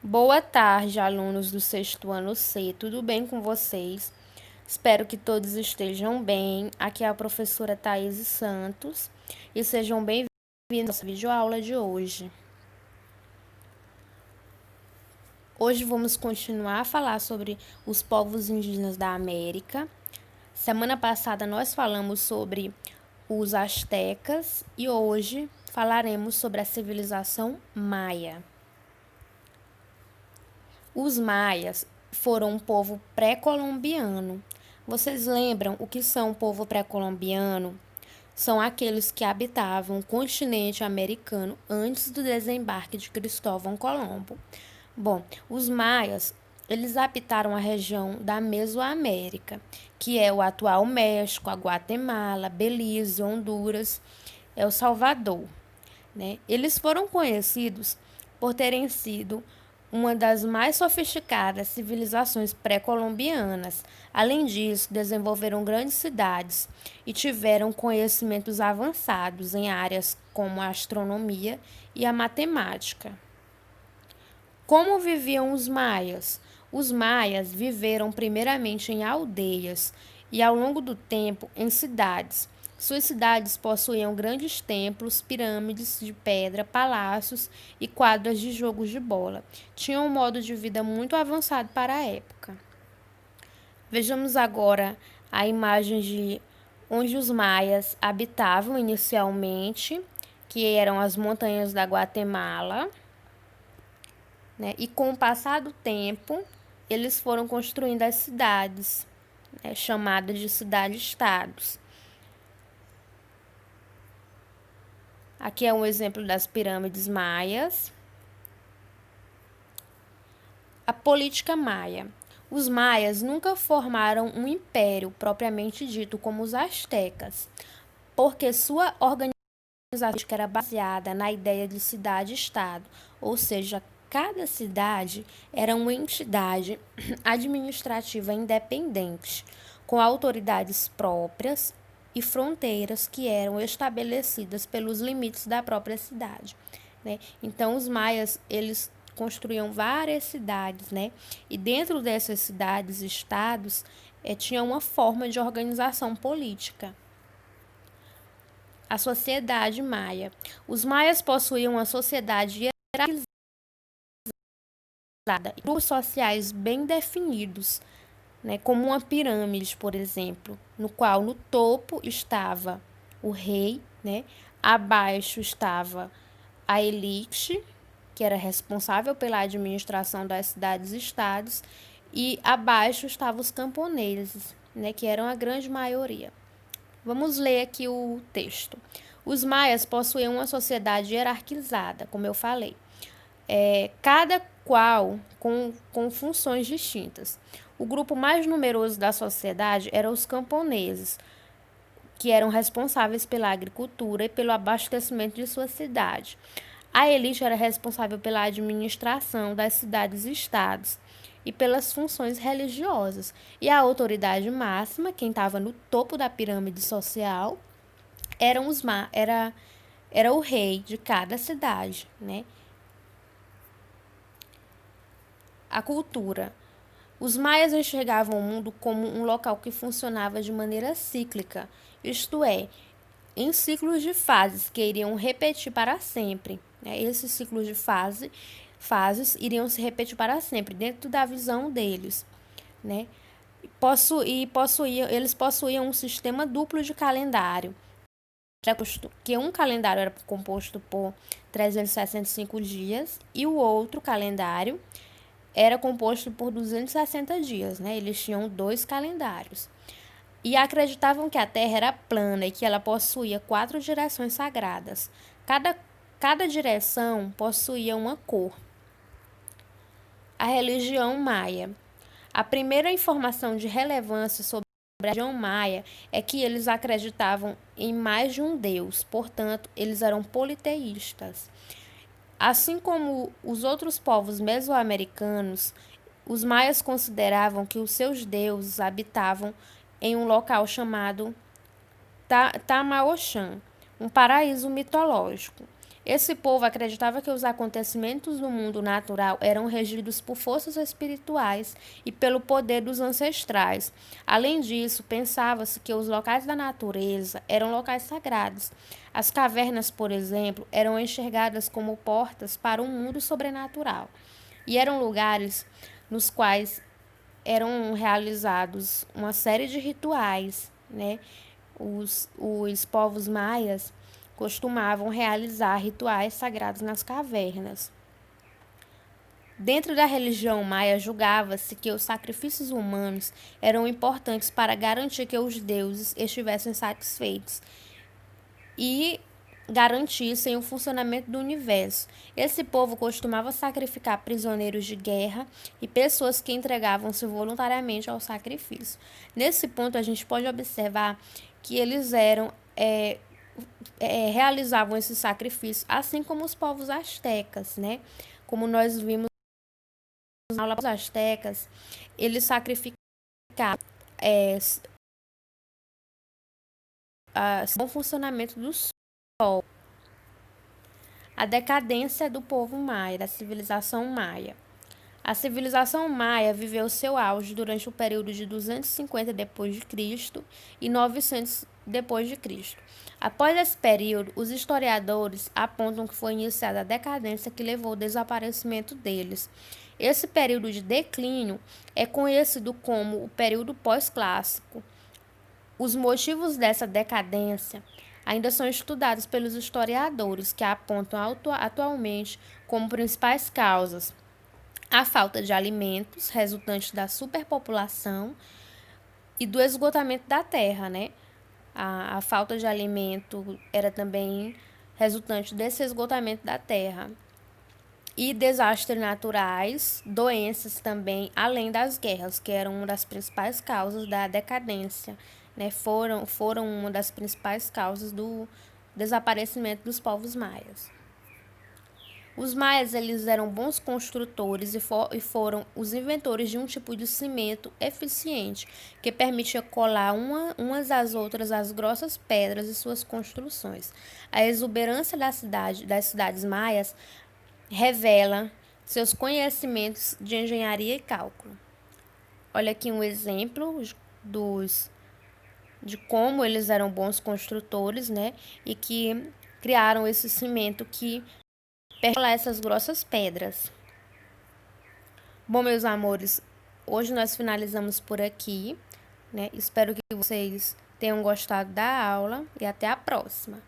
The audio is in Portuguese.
Boa tarde, alunos do sexto ano C. Tudo bem com vocês? Espero que todos estejam bem. Aqui é a professora Thaís Santos e sejam bem-vindos à nossa videoaula de hoje. Hoje vamos continuar a falar sobre os povos indígenas da América. Semana passada nós falamos sobre os astecas e hoje falaremos sobre a civilização maia. Os maias foram um povo pré-colombiano. Vocês lembram o que são o povo pré-colombiano? São aqueles que habitavam o continente americano antes do desembarque de Cristóvão Colombo. Bom, os maias, eles habitaram a região da Mesoamérica, que é o atual México, a Guatemala, Belize, Honduras, El Salvador, né? Eles foram conhecidos por terem sido uma das mais sofisticadas civilizações pré-colombianas. Além disso, desenvolveram grandes cidades e tiveram conhecimentos avançados em áreas como a astronomia e a matemática. Como viviam os maias? Os maias viveram primeiramente em aldeias e, ao longo do tempo, em cidades. Suas cidades possuíam grandes templos, pirâmides de pedra, palácios e quadras de jogos de bola. Tinham um modo de vida muito avançado para a época. Vejamos agora a imagem de onde os maias habitavam inicialmente, que eram as montanhas da Guatemala, né? E com o passar do tempo, eles foram construindo as cidades, né, chamadas de cidade-estados. Aqui é um exemplo das pirâmides maias. A política maia. Os maias nunca formaram um império propriamente dito como os astecas, porque sua organização era baseada na ideia de cidade-estado, ou seja, cada cidade era uma entidade administrativa independente, com autoridades próprias e fronteiras que eram estabelecidas pelos limites da própria cidade, né? Então, os maias, eles construíam várias cidades, né? E dentro dessas cidades, estados, tinha uma forma de organização política. A sociedade maia. Os maias possuíam uma sociedade hierarquizada, grupos sociais bem definidos, né, como uma pirâmide, por exemplo, no qual no topo estava o rei, né, abaixo estava a elite, que era responsável pela administração das cidades e estados, e abaixo estavam os camponeses, né, que eram a grande maioria. Vamos ler aqui o texto. Os maias possuíam uma sociedade hierarquizada, como eu falei, cada qual com funções distintas. O grupo mais numeroso da sociedade eram os camponeses, que eram responsáveis pela agricultura e pelo abastecimento de sua cidade. A elite era responsável pela administração das cidades e estados e pelas funções religiosas. E a autoridade máxima, quem estava no topo da pirâmide social, era o rei de cada cidade, né? A cultura. Os maias enxergavam o mundo como um local que funcionava de maneira cíclica, isto é, em ciclos de fases que iriam repetir para sempre, né? Esses ciclos de fases iriam se repetir para sempre, dentro da visão deles, né? Eles possuíam um sistema duplo de calendário, que um calendário era composto por 365 dias e o outro calendário era composto por 260 dias, né? Eles tinham 2 calendários. E acreditavam que a Terra era plana e que ela possuía 4 direções sagradas. Cada direção possuía uma cor. A religião maia. A primeira informação de relevância sobre a religião maia é que eles acreditavam em mais de um deus, portanto, eles eram politeístas. Assim como os outros povos mesoamericanos, os maias consideravam que os seus deuses habitavam em um local chamado Tamaoxan, um paraíso mitológico. Esse povo acreditava que os acontecimentos do mundo natural eram regidos por forças espirituais e pelo poder dos ancestrais. Além disso, pensava-se que os locais da natureza eram locais sagrados. As cavernas, por exemplo, eram enxergadas como portas para um mundo sobrenatural e eram lugares nos quais eram realizados uma série de rituais, né? Os povos maias costumavam realizar rituais sagrados nas cavernas. Dentro da religião maia, julgava-se que os sacrifícios humanos eram importantes para garantir que os deuses estivessem satisfeitos e garantissem o funcionamento do universo. Esse povo costumava sacrificar prisioneiros de guerra e pessoas que entregavam-se voluntariamente ao sacrifício. Nesse ponto, a gente pode observar que eles realizavam esse sacrifício, assim como os povos astecas, né? Como nós vimos na aula dos astecas, eles sacrificavam o funcionamento do sol. A decadência do povo maia, da civilização maia. A civilização maia viveu seu auge durante o período de 250 d.C. e 900 d.C. Após esse período, os historiadores apontam que foi iniciada a decadência que levou ao desaparecimento deles. Esse período de declínio é conhecido como o período pós-clássico. Os motivos dessa decadência ainda são estudados pelos historiadores, que apontam atualmente como principais causas a falta de alimentos resultante da superpopulação e do esgotamento da terra, né? A falta de alimento era também resultante desse esgotamento da terra. E desastres naturais, doenças também, além das guerras, que eram uma das principais causas da decadência, né? Foram uma das principais causas do desaparecimento dos povos maias. Os maias eles eram bons construtores e foram os inventores de um tipo de cimento eficiente que permitia colar umas às outras as grossas pedras de suas construções. A exuberância das cidades maias revela seus conhecimentos de engenharia e cálculo. Olha aqui um exemplo de como eles eram bons construtores, né? E que criaram esse cimento que percolar essas grossas pedras. Bom, meus amores, hoje nós finalizamos por aqui, né? Espero que vocês tenham gostado da aula e até a próxima.